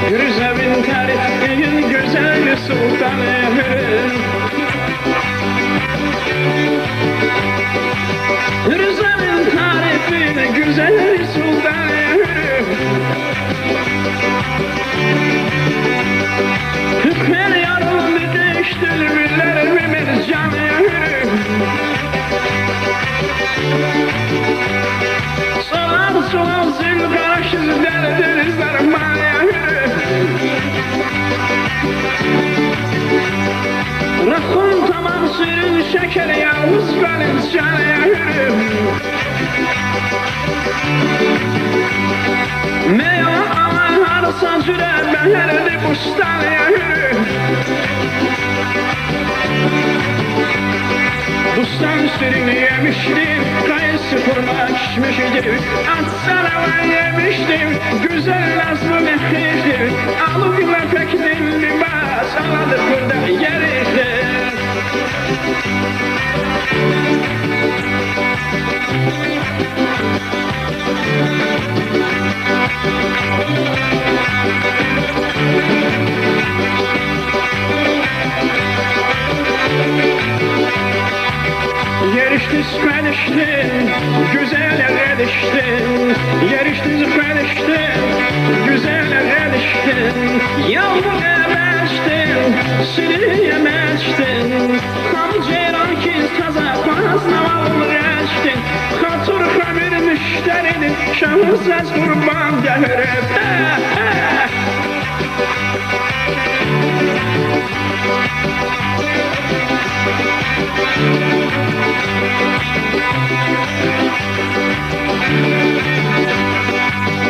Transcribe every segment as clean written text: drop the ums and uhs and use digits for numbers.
Gürzevin tarifin güzel sultanı. Gürzevin tarifin güzel sultanı. Her yarım değiştir millerimiz canı. Solan zilgaraşız derdinizler maya. Rakun tamam sürün şeker yavuz benim canıya. Meyve alan harsan sürer ben herhalde bustanıya. Bustan sürünü yemiştim, kayısı kurma pişmiştim. Atsana ben yemiştim, güzel nazlı mehirdim. Alıkla pek dinlemez, aladık burada yeriktir. Yeriştiz feliştin, güzel eriştin. Yeriştiz feliştin, güzel eriştin. Yavrum emeçtin, seni yemeçtin. Kan ceyran ki taza fazla valım reçtin. Hatır kabir müşteridin, şahsız kurban gelirip.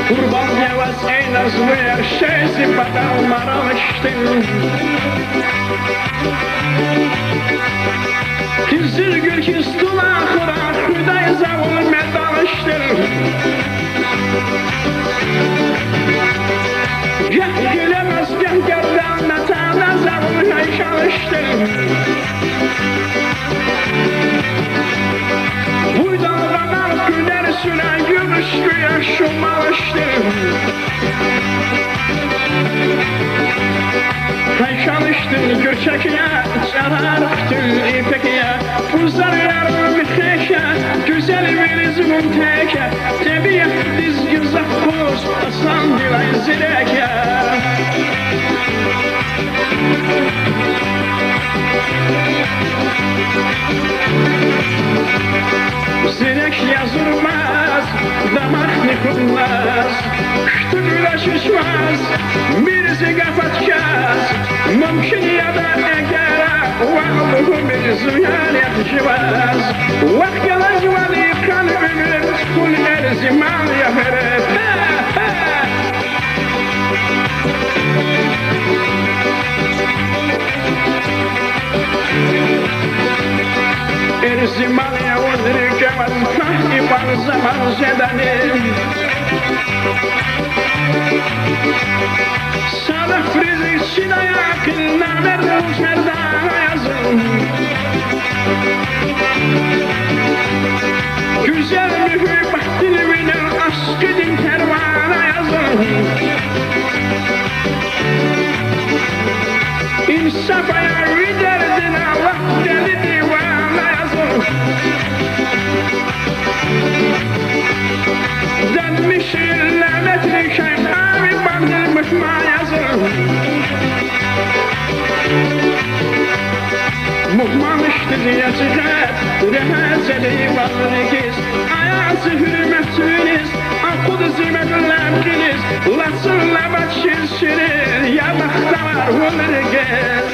Kurban yavaz ey nazlı yer şeysi badal maramıştın. Kizir gül kistun ahıra hüday zavul medamıştın. Gel gülemez gel gerdan natana zavul yaşanıştın. Süren gümüş güya şumalaştım. Kayşalıştım göçekiye, çararıktım ipekiye. Buzlar yarım miheke, güzel bir izmin teke. Tebiye dizgin zakuz, aslan dilay zileke. Zirek yazılmaz, damak yıkılmaz. Kıştı güneş uçmaz, birisi kapatkaz. Mümkün ya da eğer varlığı bir züyan yetişmez. Vakkalar civanı yıkan ömür, kul er ziman yaparır. Erziman yavuzdur kemal kahliban zaman zedanim. Salah frizi sinaya akınna verdim merdana yazın. Güzel mühibbat dilbinin aşkıdın tervana yazın. İnsaf ayağı derdin Allah deli divana yazın. Denmişin lanetli şeytanı bandır mıhma yazın. Muhmamıştı diye çıkar rehazeli varlıkız. Ayası hürmetiniz, akıl zimetlerkiniz. Lasırla başşirşirir, yabakta var olurken.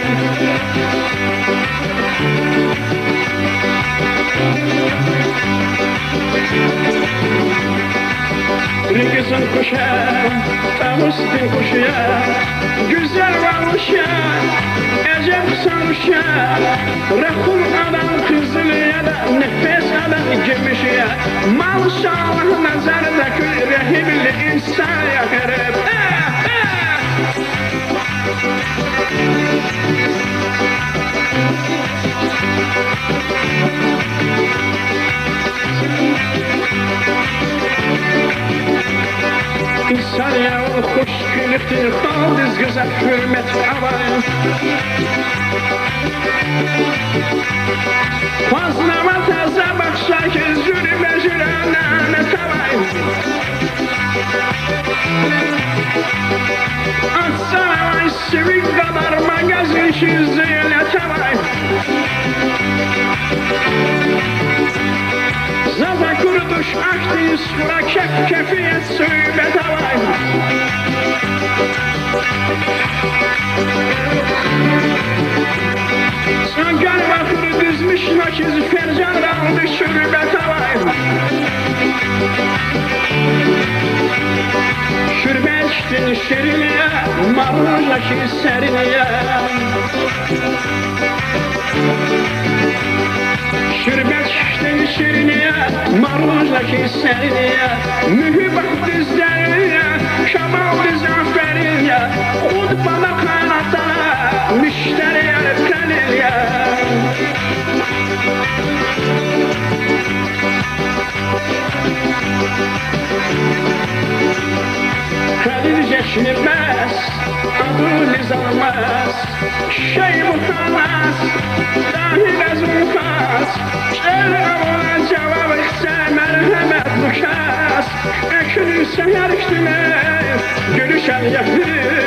Rıgızın kuşa, tavustin kuşa. Güzel varmışa, ecep sarmışa. Rakun adam kızılıya da nefes adam gümüşe. Maşallah nazardaki rahimli insan yakarıp. İnsan yavru Hoş kılıktır kaldız kıza hürmet havayım. Fazla mataza baksa ki zülüme zülüne tavayım. Atsana sivik kadar magazin şizliğine tavayım. Zaza kurutuş aktif sıra kefiyet suybe tavayım. Sancar bakır düzmüş nakiz fercan aldı şürbe tavayım. Şürbe içtin şiriniye, marulaki seriniye. Şürbe içtin şiriniye, marulaki seriniye. Mühibbat düzlerine, şamal düzaferiye. Kud bana kanatana, müşteriye teliye. Kadir geçilmez, adı nizamaz. Şey muhammaz, dahi bezmukaz. Elhamına cevap ise merhamet lukas. Ekülü seher üstüne, gülüşen yapır.